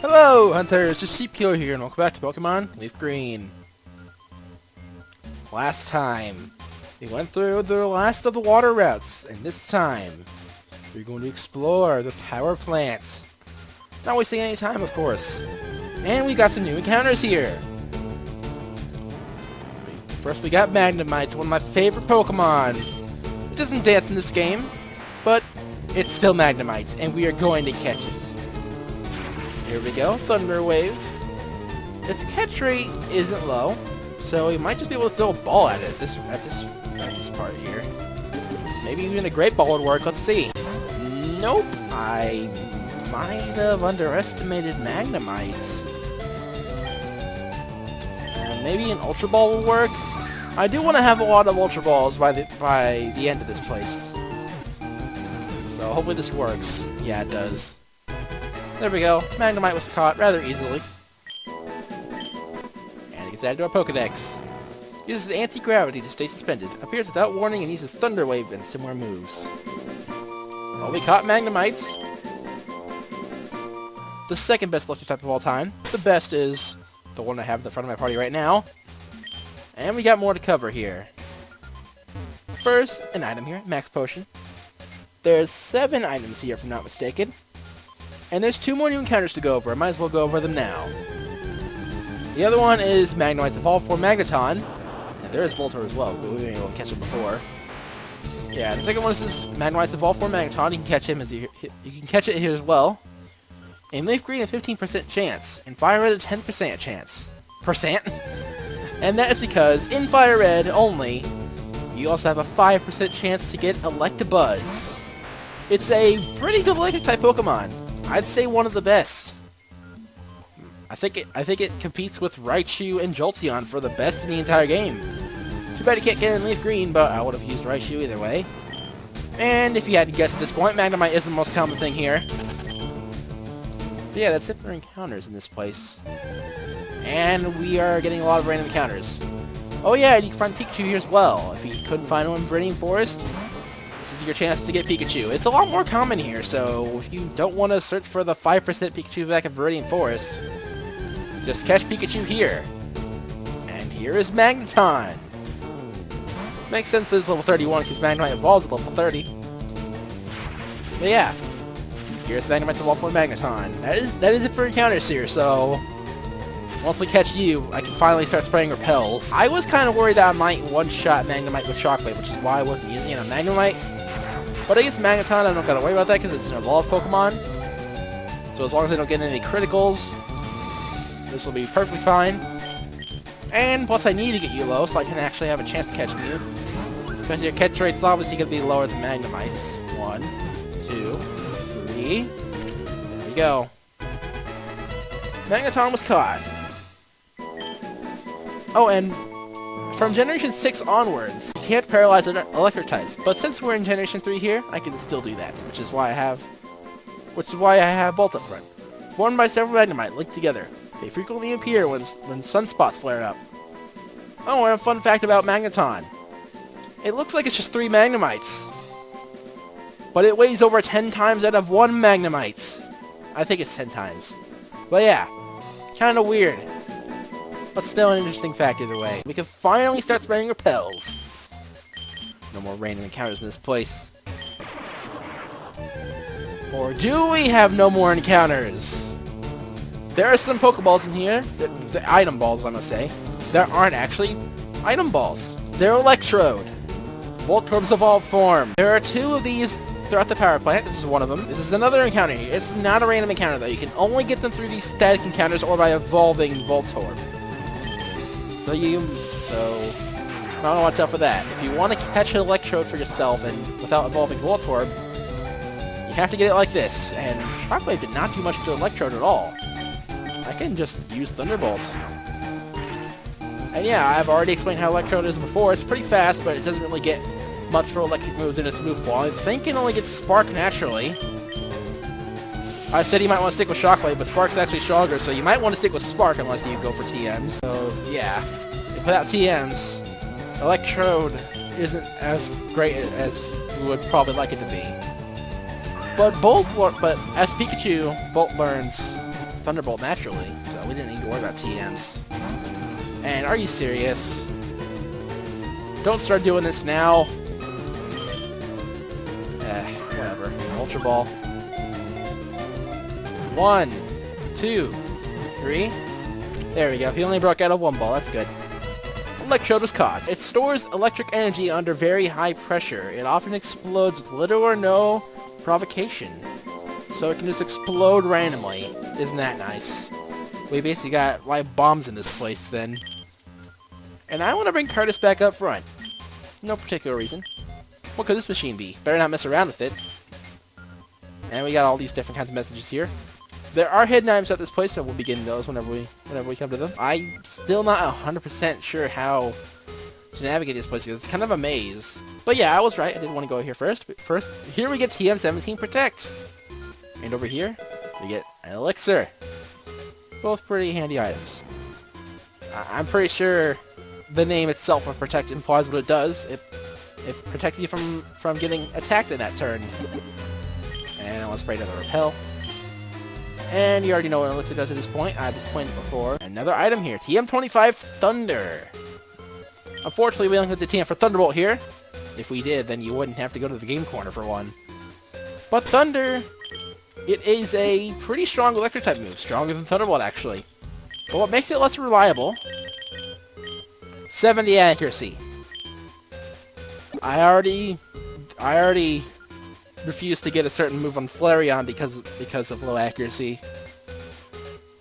Hello, hunters! It's Sheepkiller here, and welcome back to Pokemon Leaf Green. Last time, we went through the last of the water routes, and this time, we're going to explore the power plant. Not wasting any time, of course. And we got some new encounters here. First, we got Magnemite, one of my favorite Pokemon. It doesn't dance in this game, but it's still Magnemite, and we are going to catch it. Here we go, Thunder Wave. Its catch rate isn't low, so we might just be able to throw a ball at it at this part here. Maybe even a Great Ball would work. Let's see. Nope, I might have underestimated Magnemite. Maybe an Ultra Ball will work. I do want to have a lot of Ultra Balls by the end of this place. So hopefully this works. Yeah, it does. There we go. Magnemite was caught rather easily. And it gets added to our Pokedex. Uses anti-gravity to stay suspended. Appears without warning and uses Thunder Wave and similar moves. Well, we caught Magnemite. The second best electric type of all time. The best is the one I have in the front of my party right now. And we got more to cover here. First, an item here, Max Potion. There's 7 items here if I'm not mistaken. And there's 2 more new encounters to go over. I might as well go over them now. The other one is Magnemite's Evolved Form Magneton. And there is Voltorb as well, but we weren't able to catch him before. Yeah, the second one is Magnemite's Evolved Form Magneton. You can catch him you can catch it here as well. In Leaf Green, a 15% chance. In Fire Red, a 10% chance. And that is because in Fire Red only, you also have a 5% chance to get Electabuzz. It's a pretty good electric type Pokemon. I'd say one of the best. I think it competes with Raichu and Jolteon for the best in the entire game. Too bad you can't get it in Leaf Green, but I would have used Raichu either way. And if you hadn't guessed at this point, Magnemite is the most common thing here. But yeah, that's it for encounters in this place. And we are getting a lot of random encounters. Oh yeah, and you can find Pikachu here as well. If you couldn't find one in Viridian Forest, this is your chance to get Pikachu. It's a lot more common here, so if you don't want to search for the 5% Pikachu back in Viridian Forest, just catch Pikachu here. And here is Magneton. Makes sense that it's level 31 because Magnemite evolves at level 30. But yeah, here's Magnemite's Evolved Form Magneton. That is it for encounters here, so once we catch you, I can finally start spraying repels. I was kind of worried that I might one-shot Magnemite with Shockwave, which is why I wasn't using it on Magnemite. But against Magneton, I don't gotta worry about that because it's an evolved Pokemon. So as long as I don't get any criticals, this will be perfectly fine. And plus I need to get you low so I can actually have a chance to catch you. Because your catch rate's obviously gonna be lower than Magnemite's. 1, 2, 3. There we go. Magneton was caught. Oh, and from Generation 6 onwards, you can't paralyze electric types. But since we're in Generation 3 here, I can still do that, which is why I have Bolt up front. Formed by several Magnemite linked together. They frequently appear when sunspots flare up. Oh, and a fun fact about Magneton. It looks like it's just 3 Magnemites. But it weighs over 10 times out of 1 Magnemite. I think it's 10 times. But yeah, kinda weird. But still an interesting fact either way. We can finally start spraying repels. No more random encounters in this place. Or do we have no more encounters? There are some Pokeballs in here, the item balls I must say, that aren't actually item balls. They're Electrode. Voltorb's evolved form. There are 2 of these throughout the power plant. This is one of them. This is another encounter here. It's not a random encounter though. You can only get them through these static encounters or by evolving Voltorb. So I want to watch out for that. If you want to catch an Electrode for yourself and without evolving Voltorb, you have to get it like this. And Shockwave did not do much to Electrode at all. I can just use Thunderbolt. And yeah, I've already explained how Electrode is before. It's pretty fast, but it doesn't really get much for electric moves in its move pool. I think it only gets Spark naturally. I said you might want to stick with Shockwave, but Spark's actually stronger, so you might want to stick with Spark unless you go for TMs. So yeah, without TMs, Electrode isn't as great as you would probably like it to be. But as Pikachu, Bolt learns Thunderbolt naturally, so we didn't need to worry about TMs. And are you serious? Don't start doing this now. Whatever. Ultra Ball. 1, 2, 3. There we go. He only broke out of 1 ball. That's good. Electrode was caught. It stores electric energy under very high pressure. It often explodes with little or no provocation. So it can just explode randomly. Isn't that nice? We basically got live bombs in this place then. And I want to bring Curtis back up front. No particular reason. What could this machine be? Better not mess around with it. And we got all these different kinds of messages here. There are hidden items at this place, so we'll be getting those whenever we come to them. I'm still not 100% sure how to navigate this place, because it's kind of a maze. But yeah, I was right. I didn't want to go here first. But first, here we get TM17 Protect. And over here, we get an Elixir. Both pretty handy items. I'm pretty sure the name itself of Protect implies what it does. It protects you from getting attacked in that turn. And let's spray another Repel. And you already know what Elixir does at this point. I've explained it before. Another item here. TM25 Thunder. Unfortunately, we don't get the TM for Thunderbolt here. If we did, then you wouldn't have to go to the game corner for one. But Thunder, it is a pretty strong electric type move. Stronger than Thunderbolt, actually. But what makes it less reliable, 70 accuracy. I already refused to get a certain move on Flareon because of low accuracy.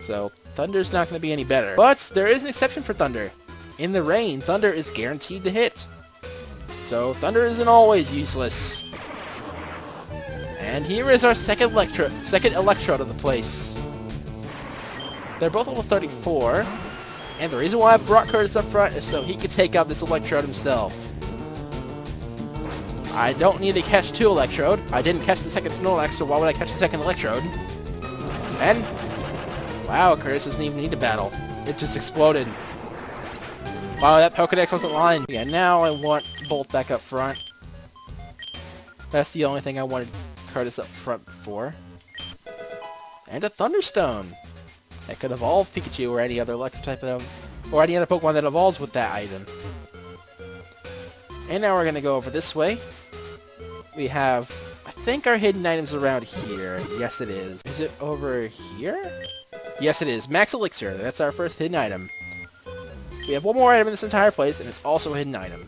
So Thunder's not going to be any better. But there is an exception for Thunder. In the rain, Thunder is guaranteed to hit. So Thunder isn't always useless. And here is our second Electrode of the place. They're both level 34. And the reason why I brought Curtis up front is so he could take out this Electrode himself. I don't need to catch 2 Electrode. I didn't catch the second Snorlax, so why would I catch the second Electrode? And, wow, Curtis doesn't even need to battle. It just exploded. Wow, that Pokedex wasn't lying. Yeah, now I want Bolt back up front. That's the only thing I wanted Curtis up front for. And a Thunderstone. That could evolve Pikachu or any other electric type or any other Pokemon that evolves with that item. And now we're going to go over this way. We have, I think, our hidden items around here. Yes, it is. Is it over here? Yes, it is. Max Elixir. That's our first hidden item. We have one more item in this entire place, and it's also a hidden item.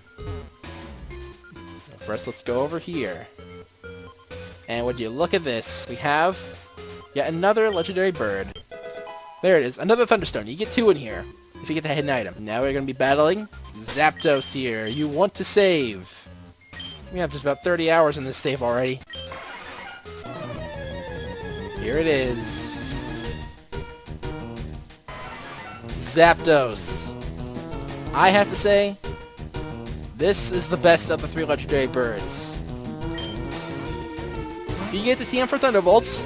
First, let's go over here. And would you look at this? We have yet another legendary bird. There it is. Another Thunderstone. You get 2 in here if you get that hidden item. Now we're going to be battling Zapdos here. You want to save. We have just about 30 hours in this save already. Here it is. Zapdos. I have to say, this is the best of the 3 legendary birds. If you get the TM for Thunderbolts,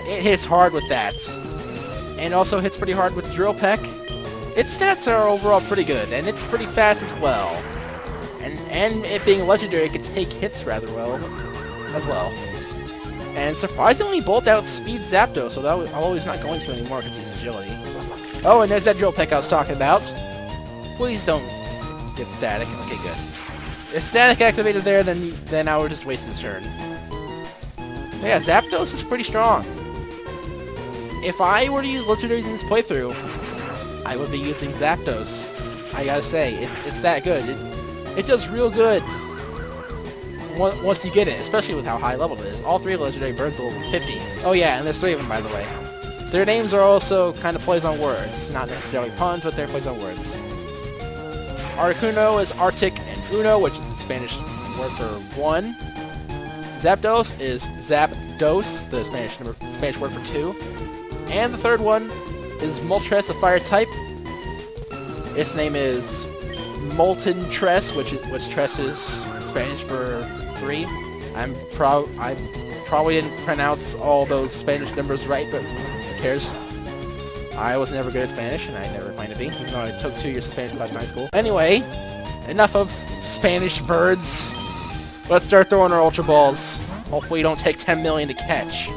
it hits hard with that. And also hits pretty hard with Drill Peck. Its stats are overall pretty good, and it's pretty fast as well. And it being legendary, it can take hits rather well as well. And surprisingly, Bolt outspeeds Zapdos, although he's not going to anymore because he's agility. Oh, and there's that Drill Peck I was talking about. Please don't get static. Okay, good. If static activated there, then I would just waste the turn. But yeah, Zapdos is pretty strong. If I were to use legendaries in this playthrough, I would be using Zapdos. I gotta say, it's that good. It does real good once you get it, especially with how high level it is. All 3 legendary birds are level 50. Oh yeah, and there's 3 of them, by the way. Their names are also kind of plays on words. Not necessarily puns, but they're plays on words. Articuno is Arctic and Uno, which is the Spanish word for 1. Zapdos is Zapdos, the Spanish word for 2. And the third one is Moltres, a fire type. Its name is Molten Tress, which Tress is Spanish for 3. I probably didn't pronounce all those Spanish numbers right, but who cares? I was never good at Spanish, and I never planned to be, even though I took 2 years of Spanish class in high school. Anyway, enough of Spanish birds. Let's start throwing our Ultra Balls. Hopefully you don't take 10 million to catch.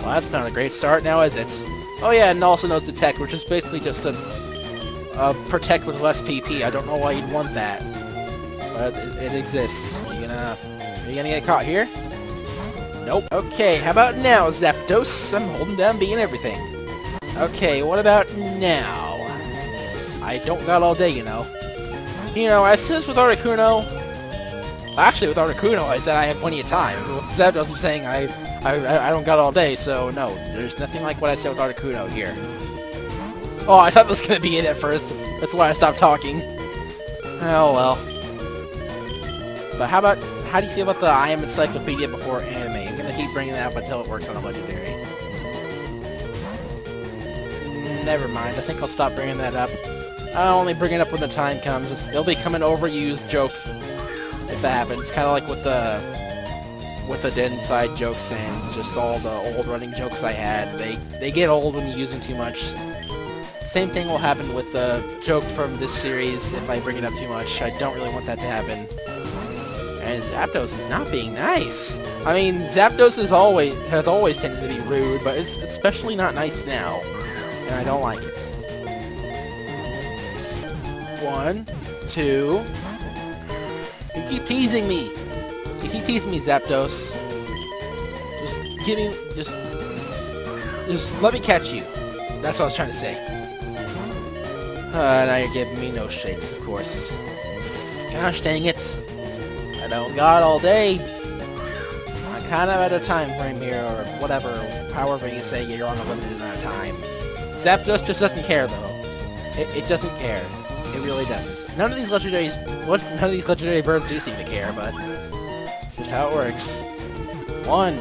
Well, that's not a great start now, is it? Oh yeah, and also knows Detect, which is basically just a Protect with less PP. I don't know why you'd want that. But it exists. Are you gonna get caught here? Nope. Okay, how about now, Zapdos? I'm holding down B and everything. Okay, what about now? I don't got all day, you know. You know, I said this with Articuno. Actually, with Articuno, I said I have plenty of time. With Zapdos, I'm saying I don't got all day, so no. There's nothing like what I said with Articuno here. Oh, I thought this was gonna be it at first. That's why I stopped talking. Oh well. But how do you feel about the I Am Encyclopedia before anime? I'm gonna keep bringing that up until it works on a legendary. Never mind. I think I'll stop bringing that up. I'll only bring it up when the time comes. It'll become an overused joke if that happens. Kind of like with the Dead Inside jokes and just all the old running jokes I had. They get old when you use them too much. Same thing will happen with the joke from this series if I bring it up too much. I don't really want that to happen. And Zapdos is not being nice. I mean, Zapdos has always tended to be rude, but it's especially not nice now. And I don't like it. 1, 2... You keep teasing me! You keep teasing me, Zapdos. Just let me catch you. That's what I was trying to say. Now you're giving me no shakes, of course. Gosh dang it. I don't got all day. I'm kind of at a time frame here, or whatever, however you say you're on a limited amount of time. Zapdos just doesn't care, though. It doesn't care. It really doesn't. None of these legendary birds do seem to care, but just how it works. 1.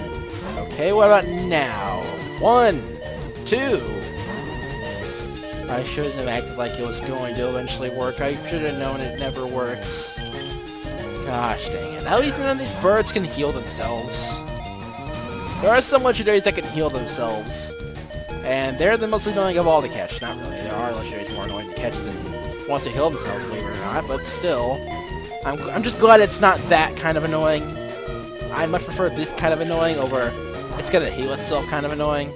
Okay, what about now? 1, 2. I shouldn't have acted like it was going to eventually work. I should have known it never works. Gosh dang it. At least none of these birds can heal themselves. There are some legendaries that can heal themselves. And they're the most annoying of all to catch. Not really. There are legendaries more annoying to catch than ones to heal themselves, believe it or not. But still, I'm just glad it's not that kind of annoying. I much prefer this kind of annoying over it's gonna heal itself kind of annoying.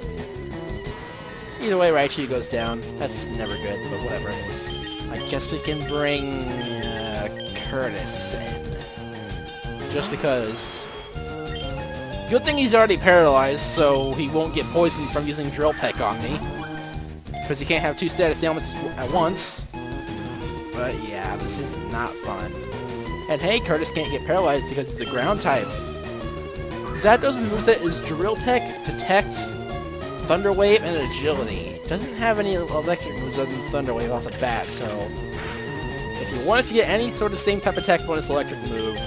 Either way, Raichu goes down. That's never good, but whatever. I guess we can bring Curtis in. Just because. Good thing he's already paralyzed, so he won't get poisoned from using Drill Peck on me. Because he can't have 2 status ailments at once. But yeah, this is not fun. And hey, Curtis can't get paralyzed because it's a ground type. Zapdos' moveset is Drill Peck, Detect, Thunder Wave, and Agility. Doesn't have any electric moves other than Thunder Wave off the bat, so if you wanted to get any sort of same type of attack bonus electric move,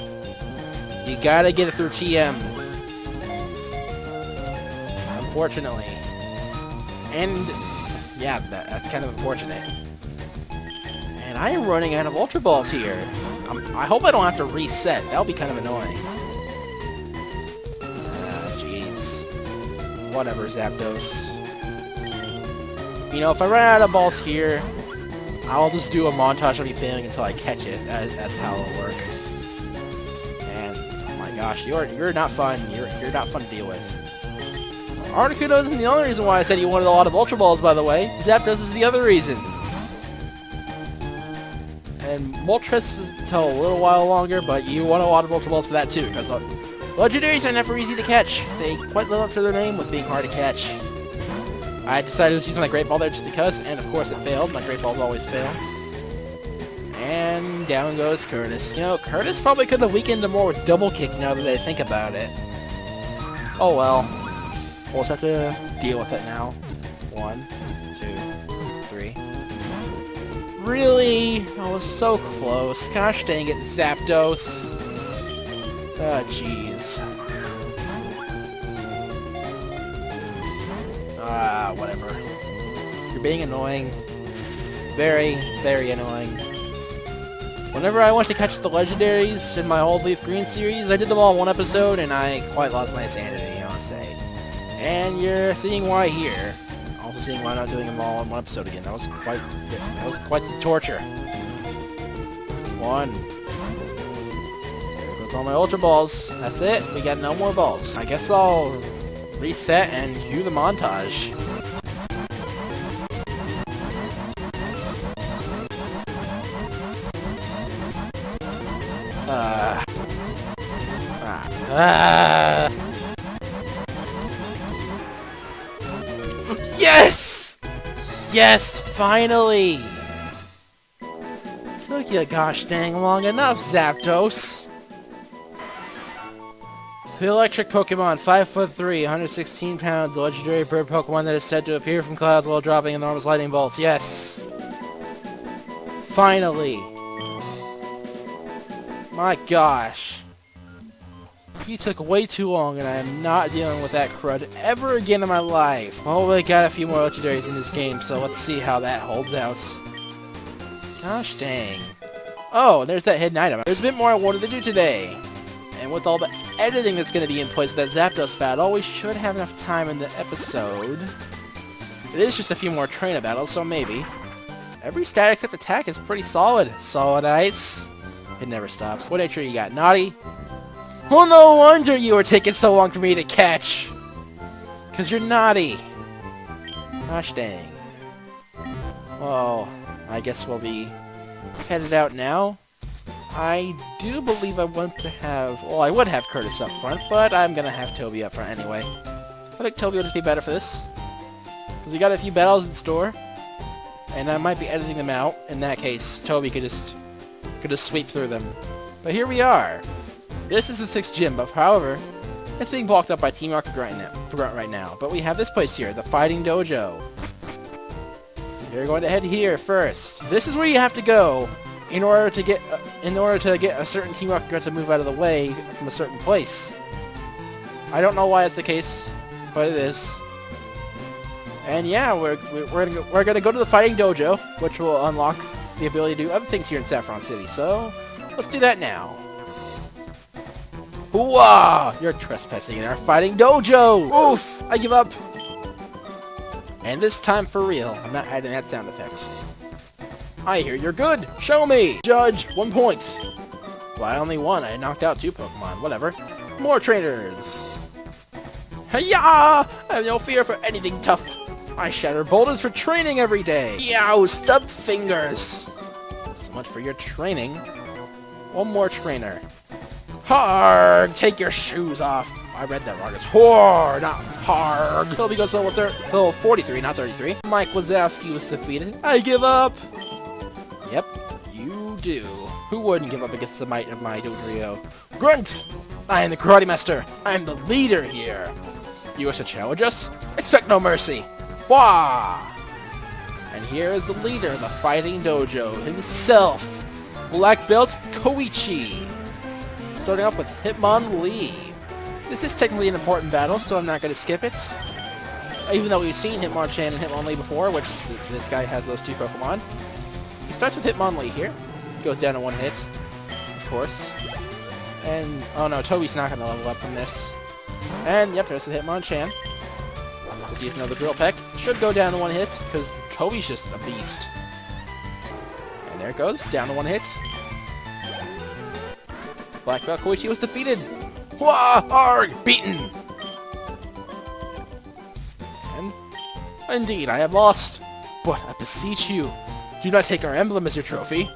you gotta get it through TM. Unfortunately. And yeah, that's kind of unfortunate. And I am running out of Ultra Balls here. I hope I don't have to reset. That would be kind of annoying. Jeez. Whatever, Zapdos. You know, if I run out of balls here, I'll just do a montage of me failing until I catch it. That's how it'll work. And oh my gosh, you're not fun. You're not fun to deal with. Articuno isn't the only reason why I said you wanted a lot of Ultra Balls, by the way. Zapdos is the other reason. And Moltres is until a little while longer, but you want a lot of Ultra Balls for that too, because legendaries are never easy to catch. They quite live up to their name with being hard to catch. I decided to use my Great Ball there just because, and of course it failed. My Great Balls always fail. And down goes Curtis. You know, Curtis probably could have weakened him more with Double Kick now that I think about it. Oh well. We'll just have to deal with it now. 1, 2, 3. Really? I was so close. Gosh dang it, Zapdos. Ah, jeez. Whatever. You're being annoying. Very, very annoying. Whenever I went to catch the legendaries in my old Leaf Green series, I did them all in one episode, and I quite lost my sanity, I must say. And you're seeing why here. Also seeing why I'm not doing them all in one episode again. That was quite the torture. 1. There goes all my Ultra Balls. That's it. We got no more balls. I guess I'll Reset and cue the montage. Yes! Yes, finally! Took you gosh dang long enough, Zapdos. The electric Pokemon, 5'3", 116 pounds, the legendary bird Pokemon that is said to appear from clouds while dropping enormous lightning bolts. Yes! Finally! My gosh. You took way too long, and I am not dealing with that crud ever again in my life. Well, we got a few more legendaries in this game, so let's see how that holds out. Gosh dang. Oh, and there's that hidden item. There's a bit more I wanted to do today. And with all the editing that's going to be in place with that Zapdos battle, we should have enough time in the episode. It is just a few more trainer battles, so maybe. Every stat except attack is pretty solid. Solid ice. It never stops. What nature you got? Naughty? Well, no wonder you were taking so long for me to catch. Because you're naughty. Gosh dang. Well, I guess we'll be headed out now. I do believe I want to have... Well, I would have Curtis up front, but I'm going to have Toby up front anyway. I think Toby would be better for this. Because we got a few battles in store. And I might be editing them out. In that case, Toby could just sweep through them. But here we are. This is the 6th gym, but however, it's being blocked up by Team Rocket right now. But we have this place here, the Fighting Dojo. You're going to head here first. This is where you have to go in order to get a certain Team Rocket Grunt to move out of the way from a certain place. I don't know why it's the case, but it is. And yeah, we're gonna go to the Fighting Dojo, which will unlock the ability to do other things here in Saffron City. So let's do that now. Hooah! You're trespassing in our Fighting Dojo! Oof! I give up! And this time for real. I'm not adding that sound effect. I hear you're good! Show me! Judge, 1 point! Well, I only won. I knocked out 2 Pokemon. Whatever. More trainers! Hiya! I have no fear for anything tough. I shatter boulders for training every day! Yow! Stub fingers! So much for your training. One more trainer. Harg! Take your shoes off! I read that wrong. It's Hor, not Harg. Toby goes level 43, not 33. Mike Wazowski was defeated. I give up! Yep, you do. Who wouldn't give up against the might of my Dodrio? Grunt! I am the Karate Master. I am the leader here. You wish to challenge us? Expect no mercy. Wah! And here is the leader of the Fighting Dojo himself, Black Belt Koichi. Starting off with Hitmonlee. This is technically an important battle, so I'm not going to skip it. Even though we've seen Hitmonchan and Hitmonlee before, which this guy has those 2 Pokemon. He starts with Hitmonlee here. Goes down to 1 hit, of course. And, oh no, Toby's not going to level up from this. And, yep, there's the Hitmonchan. Just use another Drill Peck. Should go down to 1 hit, because Toby's just a beast. And there it goes, down to 1 hit. Black Belt Koichi was defeated! Wah! Arg! Beaten! And, indeed, I have lost. But I beseech you, do not take our emblem as your trophy.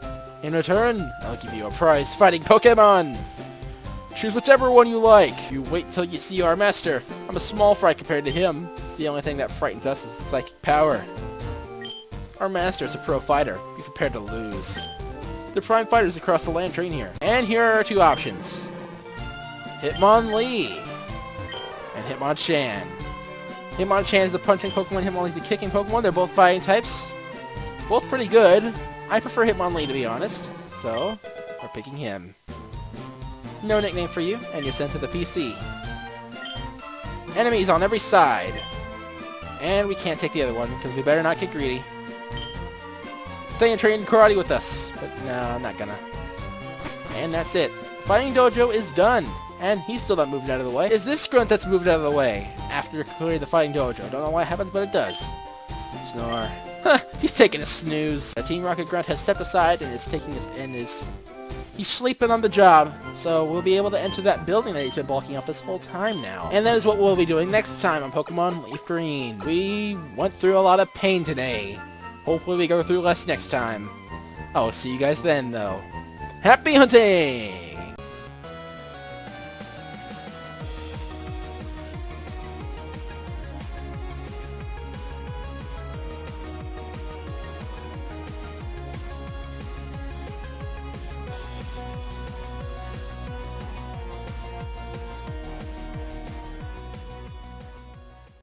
In return, I'll give you a prize fighting Pokémon! Choose whichever one you like. You wait till you see our master. I'm a small fry compared to him. The only thing that frightens us is psychic power. Our master is a pro fighter. Be prepared to lose. The prime fighters across the land train here. And here are our 2 options. Hitmonlee and Hitmonchan. Hitmonchan is the punching Pokemon, Hitmonlee is the kicking Pokemon. They're both fighting types. Both pretty good. I prefer Hitmonlee, to be honest. So, we're picking him. No nickname for you, and you're sent to the PC. Enemies on every side. And we can't take the other one, because we better not get greedy. Stay and train karate with us. But no, I'm not gonna. And that's it. Fighting Dojo is done. And he's still not moving out of the way. It's this Grunt that's moved out of the way after clearing the Fighting Dojo. Don't know why it happens, but it does. Snore. Huh, he's taking a snooze. The Team Rocket Grunt has stepped aside and is He's sleeping on the job, so we'll be able to enter that building that he's been blocking off this whole time now. And that is what we'll be doing next time on Pokemon Leaf Green. We went through a lot of pain today. Hopefully we go through less next time. I'll see you guys then, though. Happy hunting!